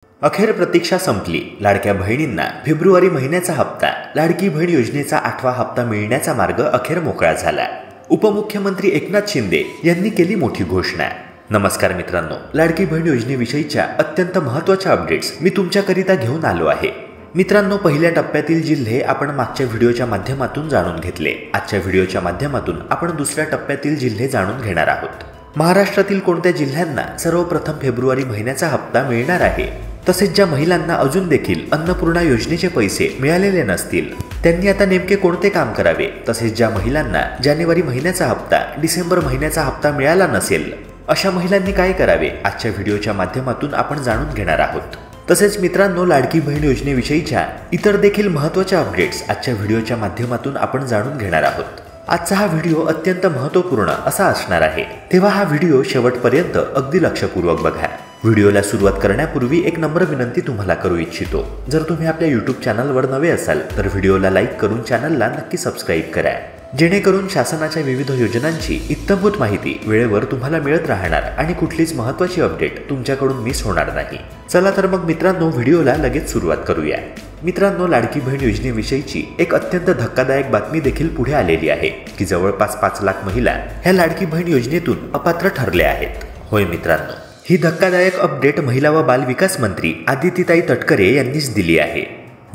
अखेर प्रतीक्षा संपली। लाडक्या बहिणींना फेब्रुवारी महिन्याचा हप्ता, लाडकी बहीण योजनेचा 8वा हप्ता मिळण्याचा मार्ग अखेर मोकळा झाला। उपमुख्यमंत्री एकनाथ शिंदे यांनी केली मोठी घोषणा। नमस्कार मित्रांनो, लाडकी बहीण योजनेविषयीच्या अत्यंत महत्त्वाच्या अपडेट्स मी तुमच्याकरिता घेऊन आलो आहे। मित्रांनो, पहिल्या टप्प्यातील जिल्हे आपण मागच्या व्हिडिओच्या माध्यमातून जाणून घेतले। आजच्या व्हिडिओच्या माध्यमातून आपण दुसऱ्या टप्प्यातील जिल्हे जाणून घेणार आहोत। महाराष्ट्रातील कोणत्या जिल्ह्यांना सर्वप्रथम फेब्रुवारी महिन्याचा हप्ता मिळणार आहे, तसेच ज्या महिलांना अजून देखील अन्नपूर्णा योजनेचे पैसे मिळालेले नसतील त्यांनी आता नेमके कोणते काम करावे, तसेच ज्या महिलांना जानेवारी महिन्याचा हप्ता, डिसेंबर महिन्याचा हप्ता मिळाला नसेल अशा महिलांनी काय करावे, आजच्या व्हिडिओच्या माध्यमातून आपण जाणून घेणार आहोत। तसेच मित्रांनो, लाडकी बहीण योजनेविषयीच्या इतर देखील महत्त्वाच्या अपडेट्स आजच्या व्हिडिओच्या माध्यमातून आपण जाणून घेणार आहोत। आजचा हा व्हिडिओ अत्यंत महत्त्वपूर्ण असा असणार आहे, तेव्हा हा व्हिडिओ शेवटपर्यंत अगदी लक्षपूर्वक बघा। व्हिडिओला सुरुवात करण्यापूर्वी एक नम्र विनंती तुम्हाला करू इच्छितो, जर तुम्ही आपल्या यूट्यूब चॅनलवर नवे असाल तर व्हिडिओला लाईक करून चॅनलला नक्की सबस्क्राईब करा, जेणेकरून शासनाच्या विविध योजनांची इत्थंभूत माहिती वेळेवर तुम्हाला मिळत राहणार आणि कुठलीच महत्त्वाची अपडेट तुमच्याकडून मिस होणार नाही। चला तर मग मित्रांनो, व्हिडिओला लगेच सुरुवात करूया। मित्रांनो, लाडकी बहीण योजनेविषयीची एक अत्यंत धक्कादायक बातमी देखील पुढे आलेली आहे की जवळपास 5 लाख महिला ह्या लाडकी बहीण योजनेतून अपात्र ठरल्या आहेत। होय मित्रांनो, ही धक्कादायक अपडेट महिला व बाल विकास मंत्री आदितीताई तटकरे यांनीच दिली आहे।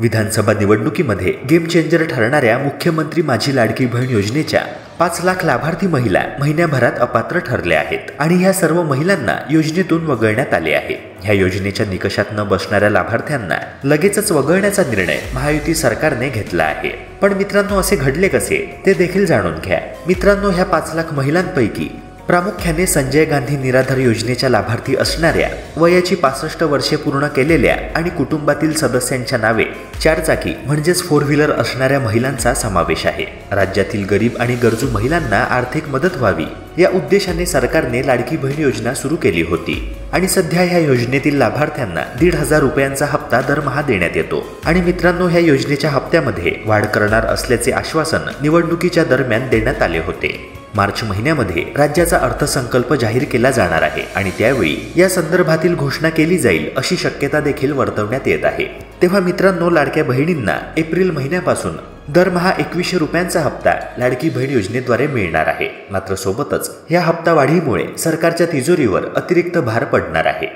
विधानसभा निवडणुकीमध्ये गेम चेंजर ठरणाऱ्या मुख्यमंत्री माझी लाडकी बहीण योजनेच्या 5 लाख लाभार्थी महिला महिन्याभरात अपात्र ठरल्या आहेत आणि ह्या सर्व महिलांना योजनेतून वगळण्यात आले आहे। ह्या योजनेच्या निकषात न बसणाऱ्या लाभार्थ्यांना लगेचच वगळण्याचा निर्णय महायुती सरकारने घेतला आहे। पण मित्रांनो, असे घडले कसे ते देखील जाणून घ्या। मित्रांनो, ह्या 5 लाख महिलांपैकी प्रामुख्याने संजय गांधी निराधार योजनेच्या लाभार्थी असणाऱ्या, वयाची 65 वर्षे पूर्ण केलेल्या आणि कुटुंबातील सदस्यांच्या नावे 4 चाकी म्हणजेच 4 व्हीलर असणाऱ्या महिलांचा समावेश आहे। राज्यातील गरीब आणि गरजू महिलांना आर्थिक मदत व्हावी या उद्देशाने सरकारने लाडकी बहीण योजना सुरू केली होती आणि सध्या ह्या योजनेतील लाभार्थ्यांना 1,500 रुपयांचा हप्ता दरमहा देण्यात येतो। आणि मित्रांनो, ह्या योजनेच्या हप्त्यामध्ये वाढ करणार असल्याचे आश्वासन निवडणुकीच्या दरम्यान देण्यात आले होते। मार्च महिन्यामध्ये राज्याचा अर्थसंकल्प जाहीर केला जाणार आहे आणि त्यावेळी या संदर्भातील घोषणा केली जाईल अशी शक्यता देखील वर्तवण्यात येत आहे। तेव्हा मित्रांनो, लाडक्या बहिणींना एप्रिल महिन्यापासून दरमहा 2100 रुपयांचा हप्ता लाडकी बहीण योजनेद्वारे मिळणार आहे। मात्र सोबतच या हप्ता वाढीमुळे सरकारच्या तिजोरीवर अतिरिक्त भार पडणार आहे।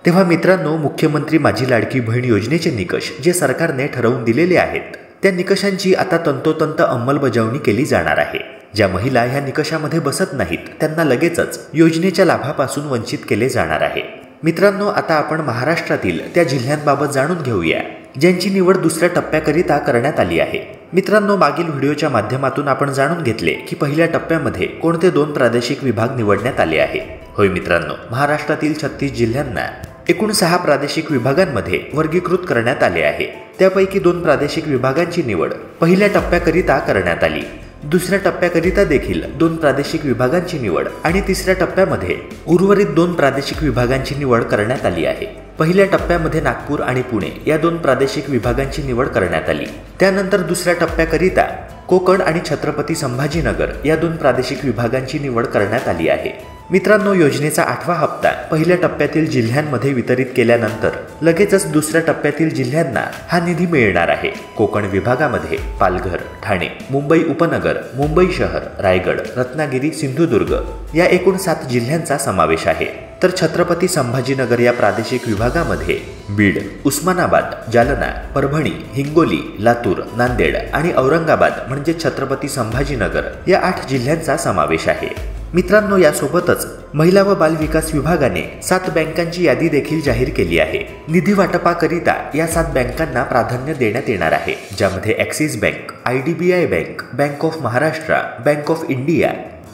तेव्हा मित्रांनो, मुख्यमंत्री माझी लाडकी बहीण योजनेचे निकष जे सरकारने ठरवून दिलेले आहेत त्या निकषांची आता तंतोतंत अंमलबजावणी केली जाणार आहे। ज्या महिला ह्या निकषामध्ये बसत नाहीत त्यांना लगेचच योजनेच्या लाभापासून वंचित केले जाणार आहे। मित्रांनो, आता आपण महाराष्ट्रातील त्या जिल्ह्यांबाबत जाणून घेऊया ज्यांची निवड दुसऱ्या टप्प्याकरिता करण्यात आली आहे। मित्रांनो, मागील व्हिडिओच्या माध्यमातून आपण जाणून घेतले की पहिल्या टप्प्यामध्ये कोणते 2 प्रादेशिक विभाग निवडण्यात आले आहे। होय मित्रांनो, महाराष्ट्रातील 36 जिल्ह्यांना एकूण 6 प्रादेशिक विभागांमध्ये वर्गीकृत करण्यात आले आहे। त्यापैकी 2 प्रादेशिक विभागांची निवड पहिल्या टप्प्याकरिता करण्यात आली। दुसऱ्या टप्प्याकरिता देखील 2 प्रादेशिक विभागांची निवड आणि तिसऱ्या टप्प्यामध्ये उर्वरित 2 प्रादेशिक विभागांची निवड करण्यात आली आहे। पहिल्या टप्प्यामध्ये नागपूर आणि पुणे या 2 प्रादेशिक विभागांची निवड करण्यात आली। त्यानंतर दुसऱ्या टप्प्याकरिता कोकण आणि छत्रपती संभाजीनगर या 2 प्रादेशिक विभागांची निवड करण्यात आली आहे। मित्रांनो, योजनेचा 8वा हप्ता पहिल्या टप्प्यातील जिल्ह्यांमध्ये वितरित केल्यानंतर लगेचच दुसऱ्या टप्प्यातील जिल्ह्यांना हा निधी मिळणार आहे। कोकण विभागामध्ये पालघर, ठाणे, मुंबई उपनगर, मुंबई शहर, रायगड, रत्नागिरी, सिंधुदुर्ग या एकूण 7 जिल्ह्यांचा समावेश आहे। तर छत्रपती संभाजीनगर या प्रादेशिक विभागामध्ये बीड, उस्मानाबाद, जालना, परभणी, हिंगोली, लातूर, नांदेड आणि औरंगाबाद म्हणजे छत्रपती संभाजीनगर या 8 जिल्ह्यांचा समावेश आहे। मित्रांनो, यासोबतच महिला व बाल विकास विभागाने 7 बँकांची यादी देखील जाहीर केली आहे। निधी वाटपाकरिता या 7 बँकांना प्राधान्य देण्यात येणार आहे, ज्यामध्ये axis bank, IDBI bank, bank of Maharashtra, bank of India,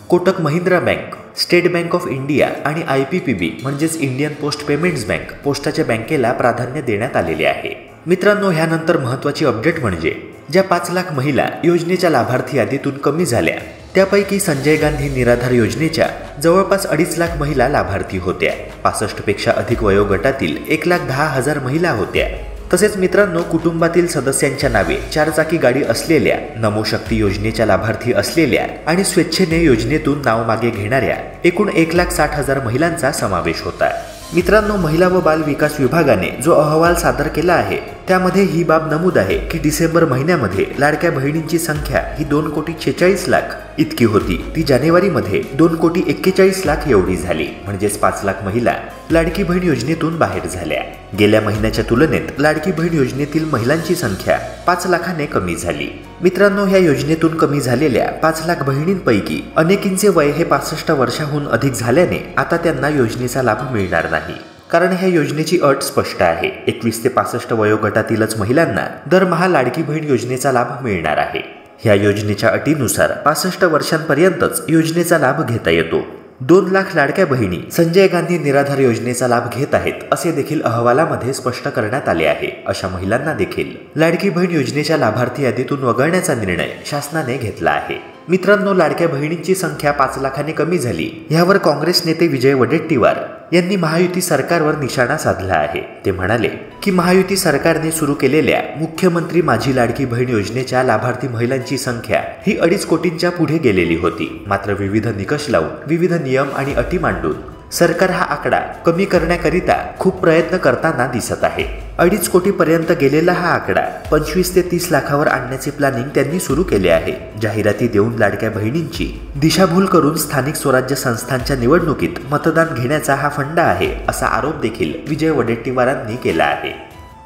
Kotak Mahindra bank, state bank of India आणि IPPB म्हणजेच इंडियन पोस्ट पेमेंट्स बँक पोस्टाच्या बँकेला प्राधान्य देण्यात आलेले आहे। मित्रांनो, ह्यानंतर महत्त्वाची अपडेट म्हणजे ज्या 5 लाख महिला योजनेच्या लाभार्थी यादीतून कमी झाल्या त्यापैकी संजय गांधी निराधार योजनेच्या जवळपास 2.5 लाख महिला लाभार्थी होत्या। 65 पेक्षा अधिक वयोगटातील 1,10,000 महिला होत्या। तसेच मित्रांनो, कुटुंबातील सदस्यांच्या नावे 4 चाकी गाडी असलेल्या, नमो शक्ती योजनेच्या लाभार्थी असलेल्या आणि स्वेच्छेने योजनेतून नाव मागे घेणाऱ्या एकूण 1,60,000 महिलांचा समावेश होता। मित्रांनो, महिला व बाल विकास विभागाने जो अहवाल सादर केला आहे त्यामध्ये ही बाब नमूद आहे की डिसेंबर महिन्यामध्ये लाडक्या बहिणींची संख्या ही 2,46,00,000 इतकी होती. ती जानेवारीमध्ये 2,41,00,000 एवढी झाली. म्हणजेच 5 लाख महिला लाडकी बहीण योजनेतून बाहेर झाल्या. गेल्या महिन्याच्या तुलनेत लाडकी बहीण योजनेतील महिलांची संख्या 5 लाखाने कमी झाली. मित्रांनो, ह्या योजनेतून कमी झालेल्या 5 लाख बहिणींपैकी अनेकींचे वय हे 65 वर्षाहून अधिक झाल्याने आता त्यांना योजनेचा लाभ मिळणार नाही. कारण ह्या योजनेची अट स्पष्ट आहे. 21 ते 65 वयोगटातीलच महिलांना दरमहा लाडकी बहीण योजनेचा लाभ मिळणार आहे. ह्या योजनेच्या अटीनुसार 65 वर्षांपर्यंतच योजनेचा लाभ घेता येतो. 2 लाख लाडक्या बहिणी संजय गांधी निराधार योजनेचा लाभ घेत आहेत असे देखील अहवालामध्ये स्पष्ट करण्यात आले आहे. अशा महिलांना देखील लाडकी बहीण योजनेच्या लाभार्थी यादीतून वगळण्याचा निर्णय शासनाने घेतला आहे. मित्रांनो, लाडक्या बहिणींची संख्या 5 लाखाने कमी झाली यावर काँग्रेस नेते विजय वडेट्टीवार यांनी महायुती सरकारवर निशाणा साधला आहे. ते म्हणाले की महायुती सरकारने सुरू केलेल्या मुख्यमंत्री माझी लाडकी बहीण योजनेच्या लाभार्थी महिलांची संख्या ही 2.5 कोटींच्या पुढे गेलेली होती. मात्र विविध निकष लावून, विविध नियम आणि अटी मांडून सरकार हा आकडा कमी करण्याकरिता खूप प्रयत्न करताना दिसत आहे. 2.5 कोटीपर्यंत गेलेला हा आकडा 25 ते 30 लाखावर आणण्याचे प्लॅनिंग त्यांनी सुरू केले आहे. जाहिराती देऊन लाडक्या बहिणींची दिशाभूल करून स्थानिक स्वराज्य संस्थांच्या निवडणुकीत मतदान घेण्याचा हा फंडा आहे असा आरोप देखील विजय वडेट्टीवारांनी केला आहे.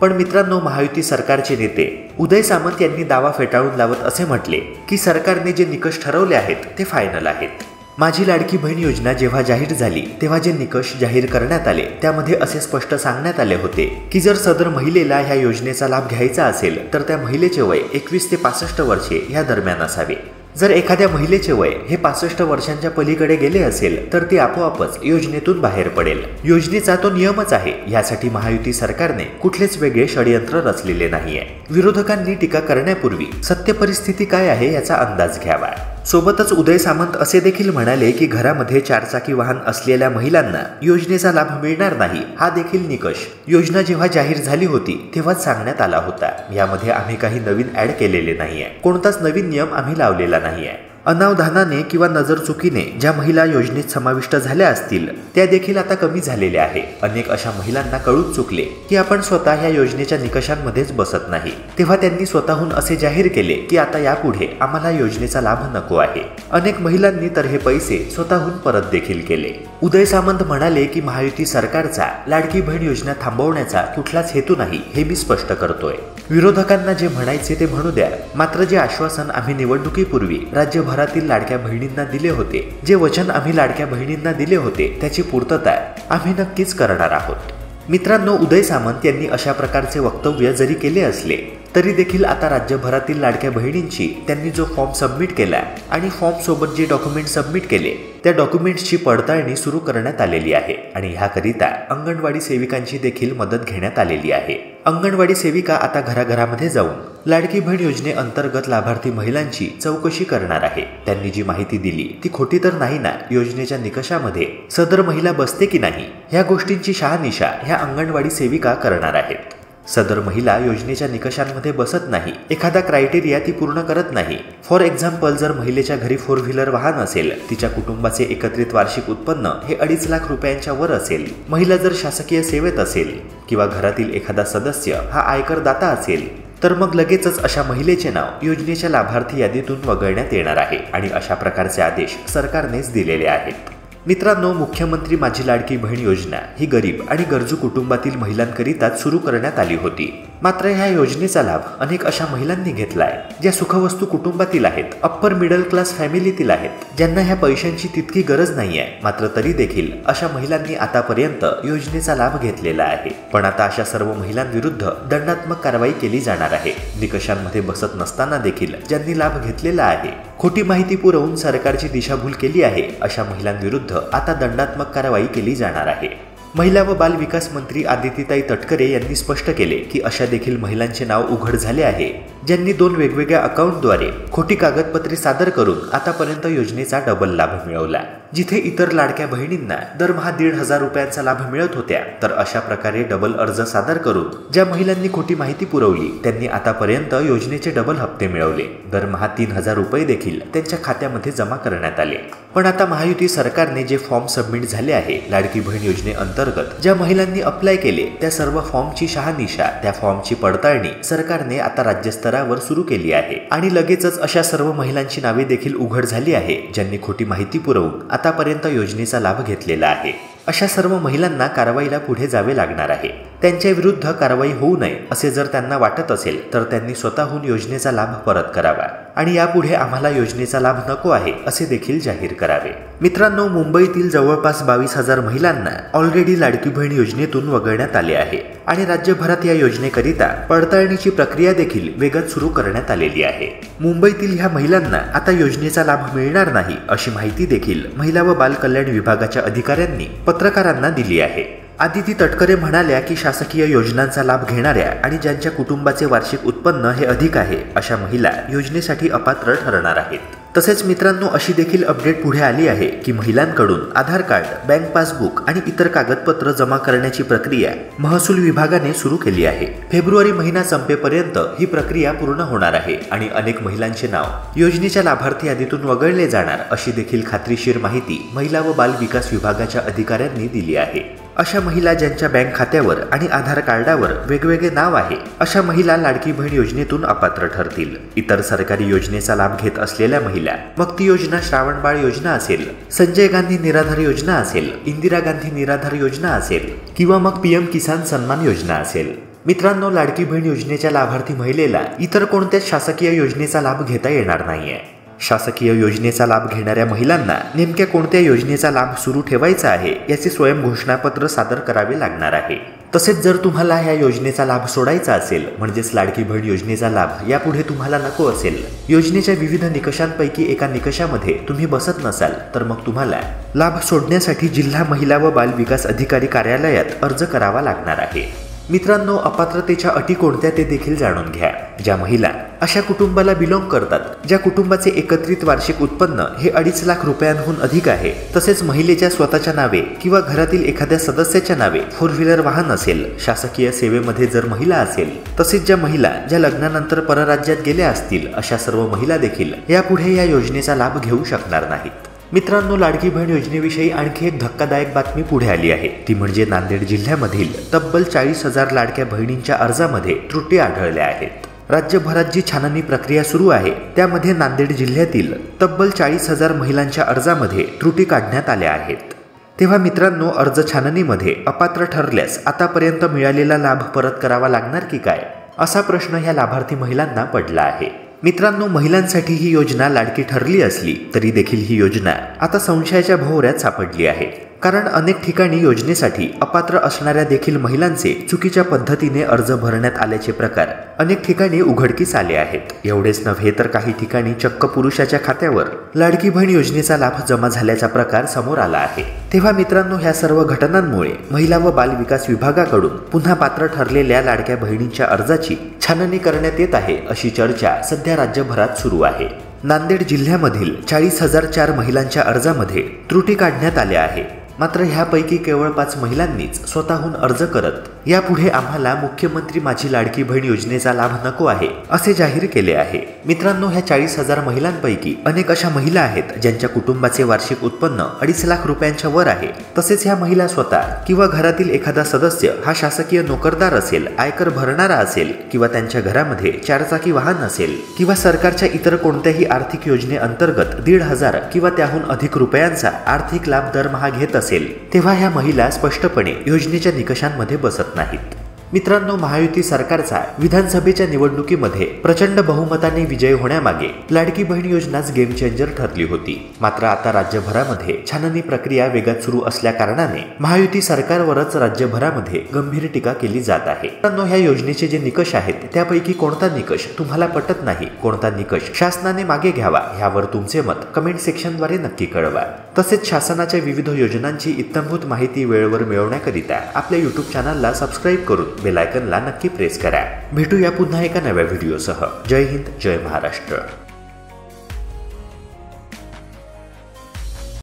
पण मित्रांनो, महायुती सरकारचे नेते उदय सामंत यांनी दावा फेटाळून लावत असे म्हटले की सरकारने जे निकष ठरवले आहेत ते फायनल आहेत. माझी लाडकी बहीण योजना जेव्हा जाहीर झाली तेव्हा जे निकष जाहीर करण्यात आले त्यामध्ये असे स्पष्ट सांगण्यात आले होते की जर सदर महिलेला ह्या योजनेचा लाभ घ्यायचा असेल तर त्या महिलेचे वय 21 ते 65 वर्षे या दरम्यान असावे. जर एखाद्या महिलेचे वय हे 65 वर्षांच्या पलीकडे गेले असेल तर ती आपोआपच योजनेतून बाहेर पडेल. योजनेचा तो नियमच आहे. यासाठी महायुती सरकारने कुठलेच वेगळे षडयंत्र रचलेले नाहीये. विरोधकांनी टीका करण्यापूर्वी सत्य परिस्थिती काय आहे याचा अंदाज घ्यावा. सोबतच उदय सामंत असे देखील म्हणाले की घरामध्ये 4 चाकी वाहन असलेल्या महिलांना योजनेचा लाभ मिळणार नाही हा देखील निकष योजना जेव्हा जाहीर झाली होती तेव्हाच सांगण्यात आला होता. यामध्ये आम्ही काही नवीन ऍड केलेले नाहीये. कोणताच नवीन नियम आम्ही लावलेला नाहीये. अनावधानाने किंवा नजर चुकीने ज्या महिला योजनेत समाविष्ट झाल्या असतील त्या देखील आता कमी झालेल्या आहे. अनेक अशा महिलांना कळून चुकले की आपण स्वतः ह्या योजनेच्या निकषांमध्येच बसत नाही. तेव्हा त्यांनी स्वतःहून असे जाहीर केले की आता यापुढे आम्हाला योजनेचा लाभ नको आहे. अनेक महिलांनी तर हे पैसे स्वतःहून परत देखील केले. उदय सामंत म्हणाले की महायुती सरकारचा लाडकी बहीण योजना थांबवण्याचा कुठलाच हेतू नाही हे मी स्पष्ट करतोय. विरोधकांना जे म्हणायचे ते म्हणू द्या. मात्र जे आश्वासन आम्ही निवडणुकीपूर्वी राज्यभरातील लाडक्या बहिणींना दिले होते, जे वचन आम्ही लाडक्या बहिणींना दिले होते त्याची पूर्तता आम्ही नक्कीच करणार आहोत. मित्रांनो, उदय सामंत यांनी अशा प्रकारचे वक्तव्य जरी केले असले तरी देखील आता राज्यभरातील लाडक्या बहिणींची त्यांनी जो फॉर्म सबमिट केला आणि फॉर्म सोबत जे डॉक्युमेंट सबमिट केले त्या डॉक्युमेंट्सची पडताळणी सुरू करण्यात आलेली आहे. आणि ह्याकरिता अंगणवाडी सेविकांची देखील मदत घेण्यात आलेली आहे. अंगणवाडी सेविका आता घराघरामध्ये जाऊन लाडकी बहीण योजनेअंतर्गत लाभार्थी महिलांची चौकशी करणार आहे. त्यांनी जी माहिती दिली ती खोटी तर नाही ना, योजनेच्या निकषामध्ये सदर महिला बसते की नाही ह्या गोष्टींची शहानिशा ह्या अंगणवाडी सेविका करणार आहेत. सदर महिला योजनेच्या निकषांमध्ये बसत नाही, एखादा क्रायटेरिया ती पूर्ण करत नाही. फॉर एक्झाम्पल, जर महिलेच्या घरी 4 व्हीलर वाहन असेल, तिच्या कुटुंबाचे एकत्रित वार्षिक उत्पन्न हे 2.5 लाख रुपयांच्या वर असेल, महिला जर शासकीय सेवेत असेल किंवा घरातील एखादा सदस्य हा आयकरदाता असेल तर मग लगेचच अशा महिलेचे नाव योजनेच्या लाभार्थी यादीतून वगळण्यात येणार आहे. आणि अशा प्रकारचे आदेश सरकारनेच दिलेले आहेत. मित्रांनो, मुख्यमंत्री माझी लाडकी बहीण योजना ही गरीब आणि गरजू कुटुंबातील महिलांकरिताच सुरू करण्यात आली होती. मात्र ह्या योजनेचा लाभ अनेक अशा महिलांनी घेतलाय ज्या सुखवस्तू कुटुंबातील आहेत, अप्पर मिडल क्लास फॅमिलीतील आहेत, ज्यांना ह्या पैशांची तितकी गरज नाहीये. मात्र तरी देखील अशा महिलांनी आतापर्यंत योजनेचा लाभ घेतलेला आहे. पण आता अशा सर्व महिलांविरुद्ध दंडात्मक कारवाई केली जाणार आहे. निकषांमध्ये बसत नसताना देखील ज्यांनी लाभ घेतलेला आहे, खोटी माहिती पुरवून सरकारची दिशाभूल केली आहे, अशा महिलांविरुद्ध आता दंडात्मक कारवाई केली जाणार आहे. महिला व बाल विकास मंत्री आदितीताई तटकरे यांनी स्पष्ट केले की अशा देखील महिलांचे नाव उघड झाले आहे ज्यांनी 2 वेगवेगळ्या अकाउंटद्वारे खोटी कागदपत्रे सादर करून आतापर्यंत योजनेचा डबल लाभ मिळवला। जिथे इतर लाडक्या बहिणींना दरमहा 1,500 रुपयांचा लाभ मिळत होत्या, तर अशा प्रकारे डबल अर्ज सादर करून ज्या महिलांनी खोटी माहिती पुरवली त्यांनी आतापर्यंत योजनेचे डबल हप्ते मिळवले। दरमहा 3,000 रुपये देखील त्यांच्या खात्यामध्ये जमा करण्यात आले। पण आता महायुती सरकारने जे फॉर्म सबमिट झाले आहे लाडकी बहीण योजनेअंतर्गत ज्या महिलांनी अप्लाय केले त्या सर्व फॉर्मची शहानिशा, त्या फॉर्मची पडताळणी सरकारने आता राज्यस्तरावर सुरू केली आहे आणि लगेचच अशा सर्व महिलांची नावे देखील उघड झाली आहे ज्यांनी खोटी माहिती पुरवून आतापर्यंत योजनेचा लाभ घेतलेला आहे। अशा सर्व महिलांना कारवाईला पुढे जावे लागणार आहे। त्यांच्या विरुद्ध कारवाई होऊ नये असे जर त्यांना वाटत असेल तर त्यांनी स्वतःहून योजनेचा लाभ परत करावा आणि यापुढे आम्हाला योजनेचा लाभ नको आहे असे देखील जाहीर करावे। मित्रांनो, मुंबईतील जवळपास 22,000 महिलांना ऑलरेडी लाडकी बहीण योजनेतून वगळण्यात आले आहे आणि राज्यभरात या योजनेकरिता पडताळणीची प्रक्रिया देखील वेगात सुरू करण्यात आलेली आहे। मुंबईतील ह्या महिलांना आता योजनेचा लाभ मिळणार नाही अशी माहिती देखील महिला व बाल कल्याण विभागाच्या अधिकाऱ्यांनी पत्रकारांना दिली आहे। आदिती तटकरे म्हणाल्या की शासकीय योजनांचा लाभ घेणाऱ्या आणि ज्यांच्या कुटुंबाचे वार्षिक उत्पन्न हे अधिक आहे अशा महिला योजनेसाठी अपात्र ठरणार आहेत। तसेच मित्रांनो, अशी देखील अपडेट पुढे आली आहे की महिलांकडून आधार कार्ड, बँक पासबुक आणि इतर कागदपत्र जमा करण्याची प्रक्रिया महसूल विभागाने सुरू केली आहे। फेब्रुवारी महिना संपेपर्यंत ही प्रक्रिया पूर्ण होणार आहे आणि अनेक महिलांचे नाव योजनेच्या लाभार्थी यादीतून वगळले जाणार अशी देखील खात्रीशीर माहिती महिला व बाल विकास विभागाच्या अधिकाऱ्यांनी दिली आहे। अशा महिला ज्यांच्या बँक खात्यावर आणि आधार कार्डावर वेगवेगळे नाव आहे अशा महिला लाडकी बहीण योजनेतून अपात्र ठरतील। इतर सरकारी योजनेचा लाभ घेत असलेल्या महिला, मग ती योजना श्रावणबाळ योजना असेल, संजय गांधी निराधार योजना असेल, इंदिरा गांधी निराधार योजना असेल किंवा मग PM किसान सन्मान योजना असेल। मित्रांनो, लाडकी बहीण योजनेच्या लाभार्थी महिलेला इतर कोणत्याच शासकीय योजनेचा लाभ घेता येणार नाहीये। शासकीय योजनेचा लाभ घेणाऱ्या महिलांना नेमक्या कोणत्या योजनेचा लाभ सुरू ठेवायचा आहे याचे स्वयं घोषणापत्र सादर करावे लागणार आहे। तसेच जर तुम्हाला या योजनेचा लाभ सोडायचा असेल, म्हणजेच लाडकी बहीण योजनेचा लाभ यापुढे तुम्हाला नको असेल, योजनेच्या विविध निकषांपैकी एका निकषामध्ये तुम्ही बसत नसाल, तर मग तुम्हाला लाभ सोडण्यासाठी जिल्हा महिला व बाल विकास अधिकारी कार्यालयात अर्ज करावा लागणार आहे। मित्रांनो, अपात्रतेच्या अटी कोणत्या ते देखील जाणून घ्या। ज्या महिला अशा कुटुंबाला बिलॉंग करतात ज्या कुटुंबाचे एकत्रित वार्षिक उत्पन्न हे 2.5 लाख रुपयांहून अधिक आहे, तसेच महिलेच्या स्वतःच्या नावे किंवा घरातील एखाद्या सदस्याच्या नावे 4 व्हीलर वाहन असेल, शासकीय सेवेमध्ये जर महिला असेल, तसेच ज्या महिला ज्या लग्नानंतर परराज्यात गेल्या असतील अशा सर्व महिला देखील यापुढे या योजनेचा लाभ घेऊ शकणार नाहीत। मित्रांनो, लाडकी बहीण योजनेविषयी आणखी एक धक्कादायक बातमी पुढे आली आहे, ती म्हणजे नांदेड जिल्ह्यामधील तब्बल 40,000 लाडक्या बहिणींच्या अर्जामध्ये त्रुटी आढळल्या आहेत। राज्यभरात जी छाननी प्रक्रिया सुरू आहे त्यामध्ये नांदेड जिल्ह्यातील तब्बल 40,000 महिलांच्या अर्जामध्ये त्रुटी काढण्यात आल्या आहेत। तेव्हा मित्रांनो, अर्ज छाननीमध्ये अपात्र ठरल्यास आतापर्यंत मिळालेला लाभ परत करावा लागणार की काय, असा प्रश्न ह्या लाभार्थी महिलांना पडला आहे। मित्रांनो, महिलांसाठी ही योजना लाडकी ठरली असली तरी देखील ही योजना आता संशयाच्या भोवऱ्यात सापडली आहे। कारण अनेक ठिकाणी योजनेसाठी अपात्र असणाऱ्या देखील महिलांचे चुकीच्या पद्धतीने अर्ज भरण्यात आल्याचे प्रकार अनेक ठिकाणी उघडकीस आले आहेत। एवढेच नव्हे तर काही ठिकाणी चक्क पुरुषाच्या खात्यावर लाडकी बहीण योजनेचा लाभ जमा झाल्याचा प्रकार समोर आला आहे। तेव्हा मित्रांनो, ह्या सर्व घटनांमुळे महिला व बाल विकास विभागाकडून पुन्हा पात्र ठरलेल्या लाडक्या बहिणींच्या अर्जाची छाननी करण्यात येत आहे अशी चर्चा सध्या राज्यभरात सुरू आहे। नांदेड जिल्ह्यामधील 40,004 महिलांच्या अर्जामध्ये त्रुटी काढण्यात आल्या आहे। मात्र ह्यापैकी केवळ 5 महिलांनीच स्वतःहून अर्ज करत यापुढे आम्हाला मुख्यमंत्री माझी लाडकी बहीण योजनेचा लाभ नको आहे असे जाहीर केले आहे। मित्रांनो, ह्या 40,000 महिलांपैकी अनेक अशा महिला आहेत ज्यांच्या कुटुंबाचे वार्षिक उत्पन्न 2.5 लाख रुपयांच्या वर आहे। तसेच ह्या महिला स्वतः किंवा घरातील एखादा सदस्य हा शासकीय नोकरदार असेल, आयकर भरणारा असेल किंवा त्यांच्या घरामध्ये 4 चाकी वाहन असेल किंवा सरकारच्या इतर कोणत्याही आर्थिक योजनेअंतर्गत 1,500 किंवा त्याहून अधिक रुपयांचा आर्थिक लाभ दरमहा घेत असेल, तेव्हा ह्या महिला स्पष्टपणे योजनेच्या निकषांमध्ये बसत नाहीत। मित्रांनो, महायुती सरकारचा विधानसभेच्या निवडणुकीमध्ये प्रचंड बहुमताने विजय होण्यामागे लाडकी बहीण योजनाच गेम चेंजर ठरली होती। मात्र आता राज्यभरामध्ये छाननी प्रक्रिया वेगात सुरू असल्या कारणाने महायुती सरकारवरच राज्यभरामध्ये गंभीर टीका केली जात आहे। मित्रांनो, ह्या योजनेचे जे निकष आहेत त्यापैकी कोणता निकष तुम्हाला पटत नाही, कोणता निकष शासनाने मागे घ्यावा, ह्यावर तुमचे मत कमेंट सेक्शनद्वारे नक्की कळवा। तसेच शासनाच्या विविध योजनांची इत्थंभूत माहिती वेळेवर मिळवण्याकरिता आपल्या यूट्यूब चॅनलला सबस्क्राईब करून बेल आयकॉनला नक्की प्रेस करा. भेटूया पुन्हा एका नव्या व्हिडिओसह. जय हिंद, जय महाराष्ट्र.